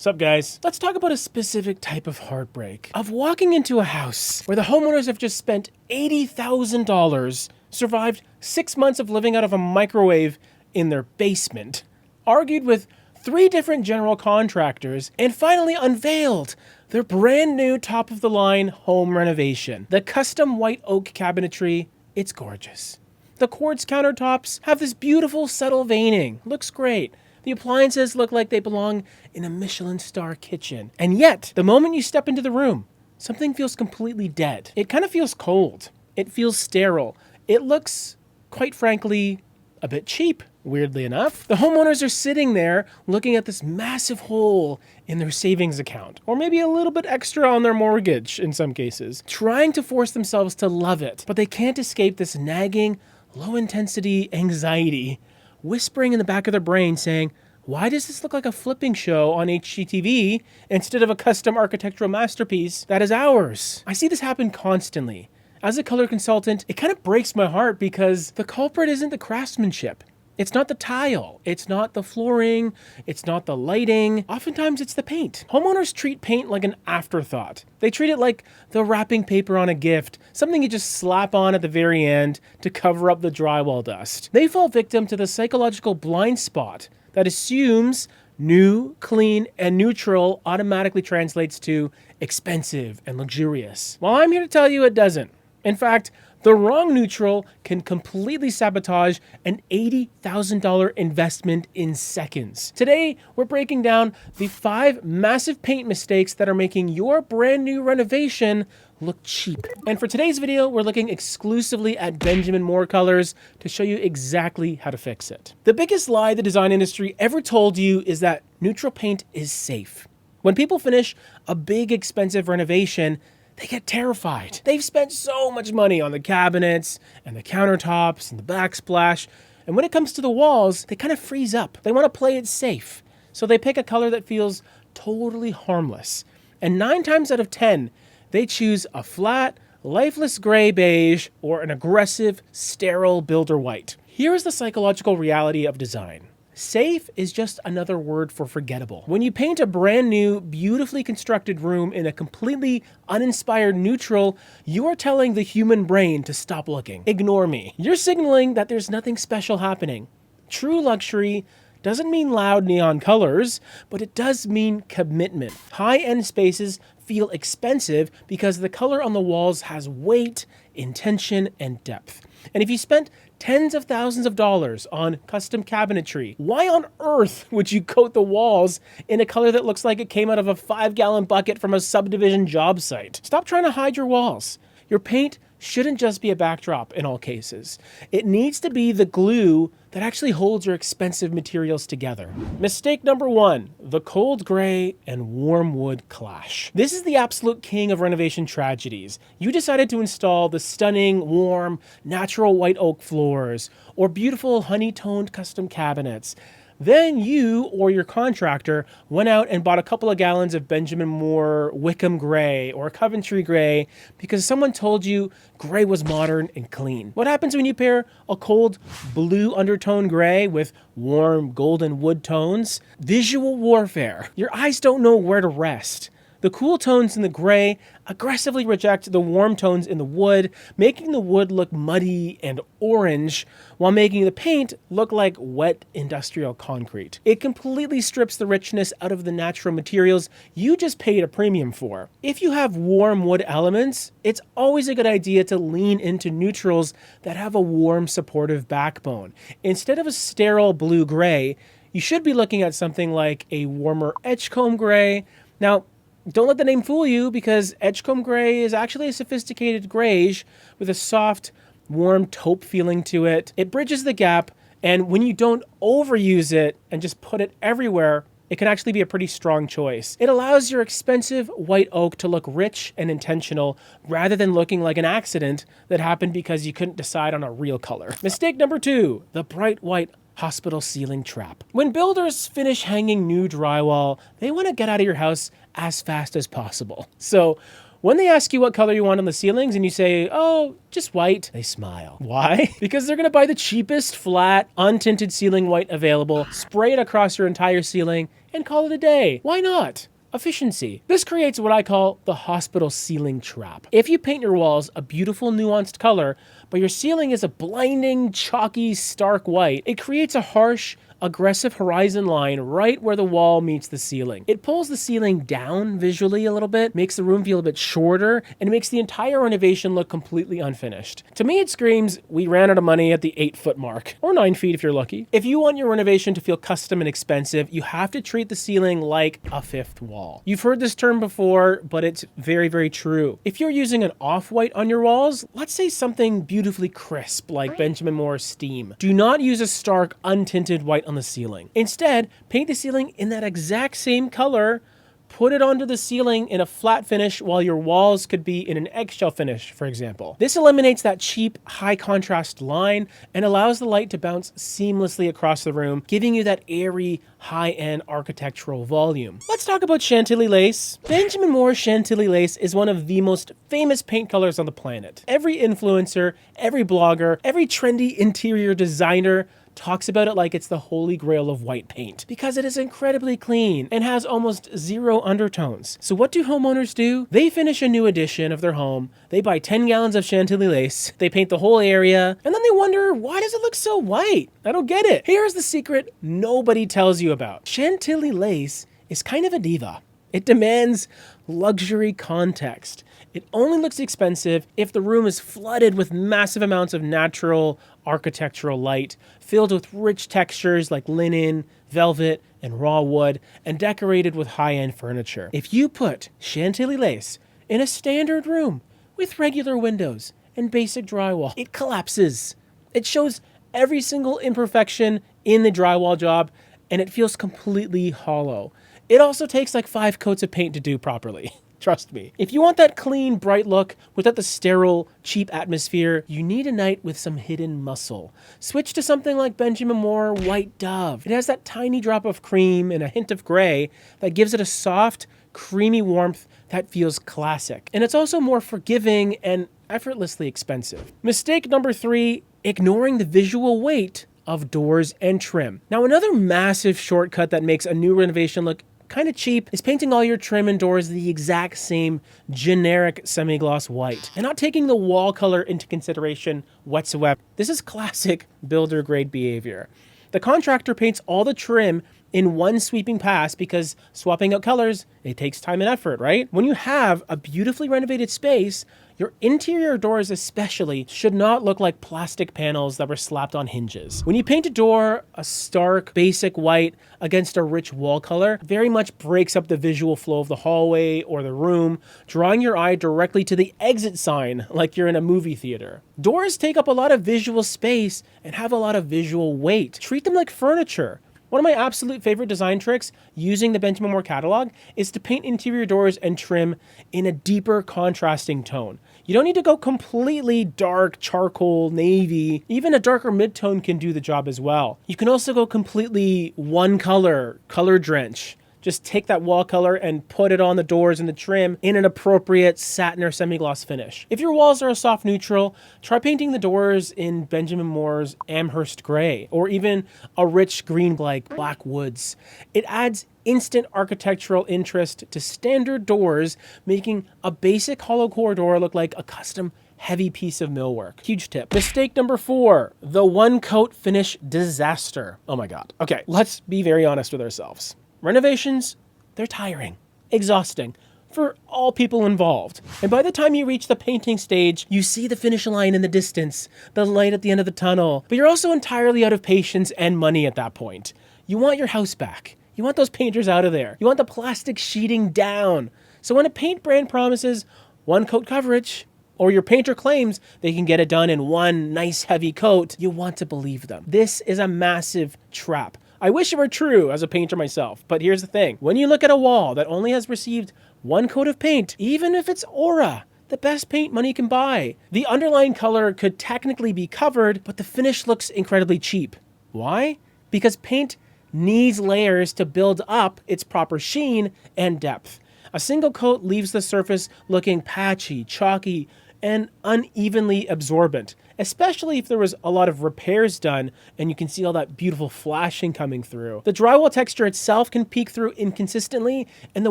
Sup guys? Let's talk about a specific type of heartbreak. Of walking into a house where the homeowners have just spent $80,000, survived 6 months of living out of a microwave in their basement, argued with 3 different general contractors, and finally unveiled their brand new top-of-the-line home renovation. The custom white oak cabinetry, it's gorgeous. The quartz countertops have this beautiful subtle veining, looks great. The appliances look like they belong in a Michelin star kitchen. And yet, the moment you step into the room, something feels completely dead. It kind of feels cold. It feels sterile. It looks, quite frankly, a bit cheap, weirdly enough. The homeowners are sitting there looking at this massive hole in their savings account, or maybe a little bit extra on their mortgage in some cases, trying to force themselves to love it. But they can't escape this nagging, low-intensity anxiety whispering in the back of their brain saying, why does this look like a flipping show on HGTV instead of a custom architectural masterpiece that is ours? I see this happen constantly. As a color consultant, it kind of breaks my heart because the culprit isn't the craftsmanship. It's not the tile, it's not the flooring, it's not the lighting. Oftentimes it's the paint. Homeowners treat paint like an afterthought. They treat it like the wrapping paper on a gift, something you just slap on at the very end to cover up the drywall dust. They fall victim to the psychological blind spot that assumes new, clean, and neutral automatically translates to expensive and luxurious. Well, I'm here to tell you it doesn't. In fact, the wrong neutral can completely sabotage an $80,000 investment in seconds. Today, we're breaking down the 5 massive paint mistakes that are making your brand new renovation look cheap. And for today's video, we're looking exclusively at Benjamin Moore colors to show you exactly how to fix it. The biggest lie the design industry ever told you is that neutral paint is safe. When people finish a big, expensive renovation, they get terrified. They've spent so much money on the cabinets and the countertops and the backsplash. And when it comes to the walls, they kind of freeze up. They want to play it safe. So they pick a color that feels totally harmless. And 9 times out of 10, they choose a flat, lifeless gray beige or an aggressive, sterile builder white. Here is the psychological reality of design. Safe is just another word for forgettable. When you paint a brand new, beautifully constructed room in a completely uninspired neutral, you are telling the human brain to stop looking. Ignore me. You're signaling that there's nothing special happening. True luxury doesn't mean loud neon colors, but it does mean commitment. High-end spaces feel expensive because the color on the walls has weight, intention, and depth. And if you spent tens of thousands of dollars on custom cabinetry, why on earth would you coat the walls in a color that looks like it came out of a 5-gallon bucket from a subdivision job site? Stop trying to hide your walls. Your paint shouldn't just be a backdrop in all cases. It needs to be the glue that actually holds your expensive materials together. Mistake number 1, the cold gray and warm wood clash. This is the absolute king of renovation tragedies. You decided to install the stunning, warm, natural white oak floors or beautiful honey-toned custom cabinets. Then you or your contractor went out and bought a couple of gallons of Benjamin Moore Wickham Gray or Coventry Gray because someone told you gray was modern and clean. What happens when you pair a cold blue undertone gray with warm golden wood tones? Visual warfare. Your eyes don't know where to rest. The cool tones in the gray aggressively reject the warm tones in the wood, making the wood look muddy and orange, while making the paint look like wet industrial concrete. It completely strips the richness out of the natural materials you just paid a premium for. If you have warm wood elements, it's always a good idea to lean into neutrals that have a warm, supportive backbone. Instead of a sterile blue-gray, you should be looking at something like a warmer Edgecombe gray. Now, don't let the name fool you because Edgecombe Gray is actually a sophisticated grayish with a soft, warm taupe feeling to it. It bridges the gap, and when you don't overuse it and just put it everywhere, it can actually be a pretty strong choice. It allows your expensive white oak to look rich and intentional rather than looking like an accident that happened because you couldn't decide on a real color. Mistake number 2, the bright white hospital ceiling trap. When builders finish hanging new drywall, they want to get out of your house as fast as possible. So when they ask you what color you want on the ceilings and you say, oh, just white, they smile. Why? Because they're gonna buy the cheapest, flat, untinted ceiling white available, spray it across your entire ceiling, and call it a day. Why not? Efficiency. This creates what I call the hospital ceiling trap. If you paint your walls a beautiful nuanced color, but your ceiling is a blinding, chalky, stark white, it creates a harsh, aggressive horizon line right where the wall meets the ceiling. It pulls the ceiling down visually a little bit, makes the room feel a bit shorter, and makes the entire renovation look completely unfinished. To me, it screams, we ran out of money at the 8-foot mark, or 9 feet if you're lucky. If you want your renovation to feel custom and expensive, you have to treat the ceiling like a fifth wall. You've heard this term before, but it's very, very true. If you're using an off-white on your walls, let's say something beautifully crisp like Benjamin Moore's Steam, do not use a stark, untinted white on the ceiling. Instead, paint the ceiling in that exact same color, put it onto the ceiling in a flat finish while your walls could be in an eggshell finish, for example. This eliminates that cheap, high contrast line and allows the light to bounce seamlessly across the room, giving you that airy, high-end architectural volume. Let's talk about Chantilly lace. Benjamin Moore's Chantilly lace is one of the most famous paint colors on the planet. Every influencer, every blogger, every trendy interior designer talks about it like it's the holy grail of white paint because it is incredibly clean and has almost zero undertones. So what do homeowners do? They finish a new edition of their home, they buy 10 gallons of Chantilly lace, they paint the whole area, and then they wonder, why does it look so white? I don't get it. Here's the secret nobody tells you about. Chantilly lace is kind of a diva. It demands luxury context. It only looks expensive if the room is flooded with massive amounts of natural architectural light, filled with rich textures like linen, velvet, and raw wood, and decorated with high-end furniture. If you put Chantilly lace in a standard room with regular windows and basic drywall, it collapses. It shows every single imperfection in the drywall job, and it feels completely hollow. It also takes like 5 coats of paint to do properly. Trust me. If you want that clean, bright look without the sterile, cheap atmosphere, you need a night with some hidden muscle. Switch to something like Benjamin Moore White Dove. It has that tiny drop of cream and a hint of gray that gives it a soft, creamy warmth that feels classic. And it's also more forgiving and effortlessly expensive. Mistake number 3, ignoring the visual weight of doors and trim. Now, another massive shortcut that makes a new renovation look kind of cheap is painting all your trim and doors the exact same generic semi-gloss white and not taking the wall color into consideration whatsoever. This is classic builder grade behavior. The contractor paints all the trim in one sweeping pass because swapping out colors, it takes time and effort, right? When you have a beautifully renovated space, your interior doors especially should not look like plastic panels that were slapped on hinges. When you paint a door a stark, basic white against a rich wall color, very much breaks up the visual flow of the hallway or the room, drawing your eye directly to the exit sign like you're in a movie theater. Doors take up a lot of visual space and have a lot of visual weight. Treat them like furniture. One of my absolute favorite design tricks using the Benjamin Moore catalog is to paint interior doors and trim in a deeper contrasting tone. You don't need to go completely dark, charcoal, navy. Even a darker mid-tone can do the job as well. You can also go completely one color drench. Just take that wall color and put it on the doors and the trim in an appropriate satin or semi-gloss finish. If your walls are a soft neutral, try painting the doors in Benjamin Moore's Amherst Gray or even a rich green like Black Woods. It adds instant architectural interest to standard doors, making a basic hollow core door look like a custom heavy piece of millwork. Huge tip. Mistake number 4, the one coat finish disaster. Oh my God. Okay, let's be very honest with ourselves. Renovations, they're tiring, exhausting for all people involved. And by the time you reach the painting stage, you see the finish line in the distance, the light at the end of the tunnel, but you're also entirely out of patience and money at that point. You want your house back. You want those painters out of there. You want the plastic sheeting down. So when a paint brand promises one coat coverage, or your painter claims they can get it done in one nice heavy coat, you want to believe them. This is a massive trap. I wish it were true as a painter myself, but here's the thing. When you look at a wall that only has received one coat of paint, even if it's aura, the best paint money can buy, the underlying color could technically be covered, but the finish looks incredibly cheap. Why? Because paint needs layers to build up its proper sheen and depth. A single coat leaves the surface looking patchy, chalky, and unevenly absorbent, especially if there was a lot of repairs done and you can see all that beautiful flashing coming through. The drywall texture itself can peek through inconsistently, and the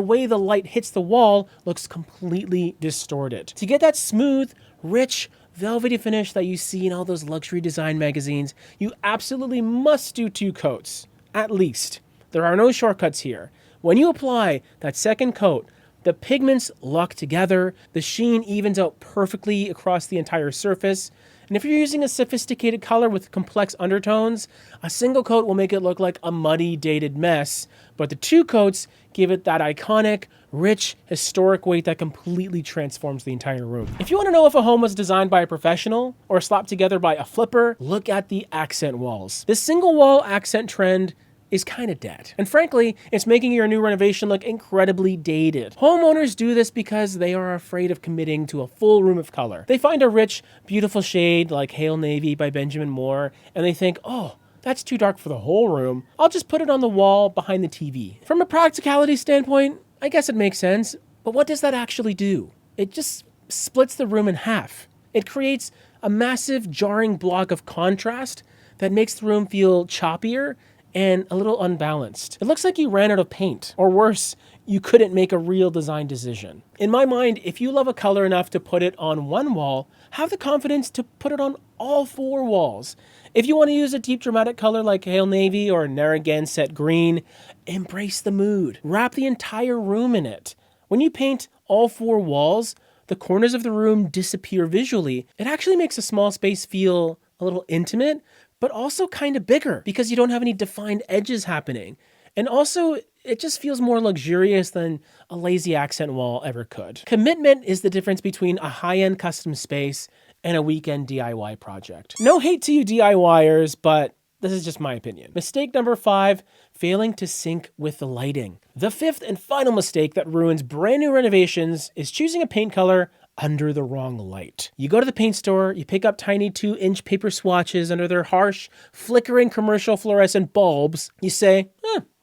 way the light hits the wall looks completely distorted. To get that smooth, rich, velvety finish that you see in all those luxury design magazines, you absolutely must do 2 coats, at least. There are no shortcuts here. When you apply that second coat, the pigments lock together, the sheen evens out perfectly across the entire surface, and if you're using a sophisticated color with complex undertones, a single coat will make it look like a muddy, dated mess, but the 2 coats give it that iconic, rich, historic weight that completely transforms the entire room. If you want to know if a home was designed by a professional or slapped together by a flipper, look at the accent walls. This single wall accent trend is kind of dead. And frankly, it's making your new renovation look incredibly dated. Homeowners do this because they are afraid of committing to a full room of color. They find a rich, beautiful shade like Hail Navy by Benjamin Moore, and they think, oh, that's too dark for the whole room. I'll just put it on the wall behind the TV. From a practicality standpoint, I guess it makes sense, but what does that actually do? It just splits the room in half. It creates a massive, jarring block of contrast that makes the room feel choppier and a little unbalanced. It looks like you ran out of paint, or worse, you couldn't make a real design decision. In my mind, if you love a color enough to put it on one wall, have the confidence to put it on all 4 walls. If you want to use a deep dramatic color like Hail Navy or Narragansett Green, embrace the mood. Wrap the entire room in it. When you paint all 4 walls, the corners of the room disappear visually. It actually makes a small space feel a little intimate, but also kind of bigger because you don't have any defined edges happening. And also, it just feels more luxurious than a lazy accent wall ever could. Commitment is the difference between a high-end custom space and a weekend DIY project. No hate to you DIYers, but this is just my opinion. Mistake number 5, failing to sync with the lighting. The 5th and final mistake that ruins brand new renovations is choosing a paint color under the wrong light. You go to the paint store, you pick up tiny 2-inch paper swatches under their harsh, flickering commercial fluorescent bulbs. You say,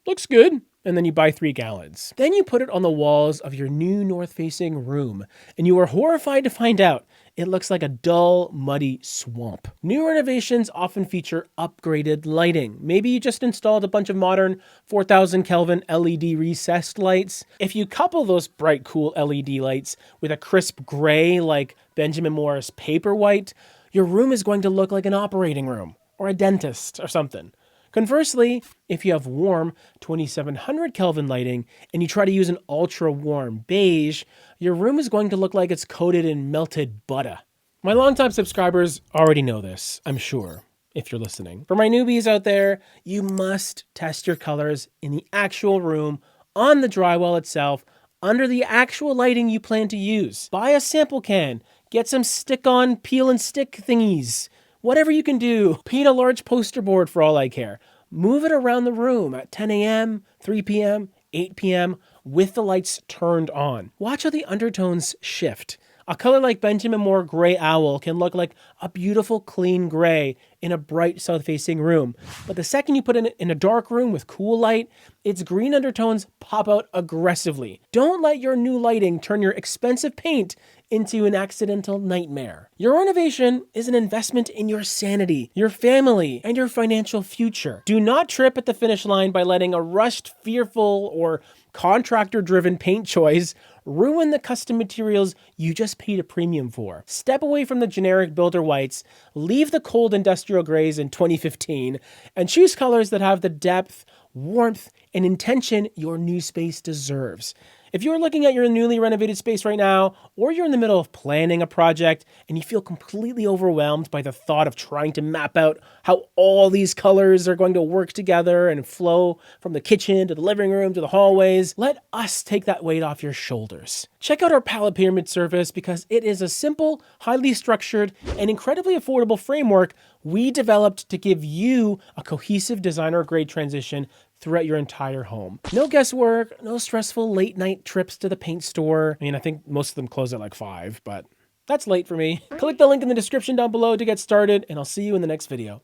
looks good. And then you buy 3 gallons. Then you put it on the walls of your new north-facing room, and you are horrified to find out it looks like a dull, muddy swamp. New renovations often feature upgraded lighting. Maybe you just installed a bunch of modern 4,000 Kelvin LED recessed lights. If you couple those bright, cool LED lights with a crisp gray like Benjamin Moore's paper white, your room is going to look like an operating room or a dentist or something. Conversely, if you have warm 2700 Kelvin lighting and you try to use an ultra warm beige, your room is going to look like it's coated in melted butter. My longtime subscribers already know this, I'm sure, if you're listening. For my newbies out there, you must test your colors in the actual room, on the drywall itself, under the actual lighting you plan to use. Buy a sample can, get some stick-on peel and stick thingies. Whatever you can do, paint a large poster board for all I care. Move it around the room at 10 a.m., 3 p.m., 8 p.m. with the lights turned on. Watch how the undertones shift. A color like Benjamin Moore Gray Owl can look like a beautiful clean gray in a bright south-facing room. But the second you put it in a dark room with cool light, its green undertones pop out aggressively. Don't let your new lighting turn your expensive paint into an accidental nightmare. Your renovation is an investment in your sanity, your family, and your financial future. Do not trip at the finish line by letting a rushed, fearful, or contractor-driven paint choice ruin the custom materials you just paid a premium for. Step away from the generic builder whites, leave the cold industrial grays in 2015, and choose colors that have the depth, warmth, and intention your new space deserves. If you're looking at your newly renovated space right now, or you're in the middle of planning a project and you feel completely overwhelmed by the thought of trying to map out how all these colors are going to work together and flow from the kitchen to the living room to the hallways, let us take that weight off your shoulders. Check out our palette pyramid service because it is a simple, highly structured, and incredibly affordable framework we developed to give you a cohesive designer-grade transition throughout your entire home. No guesswork, no stressful late night trips to the paint store. I mean, I think most of them close at like 5, but that's late for me. Click the link in the description down below to get started, and I'll see you in the next video.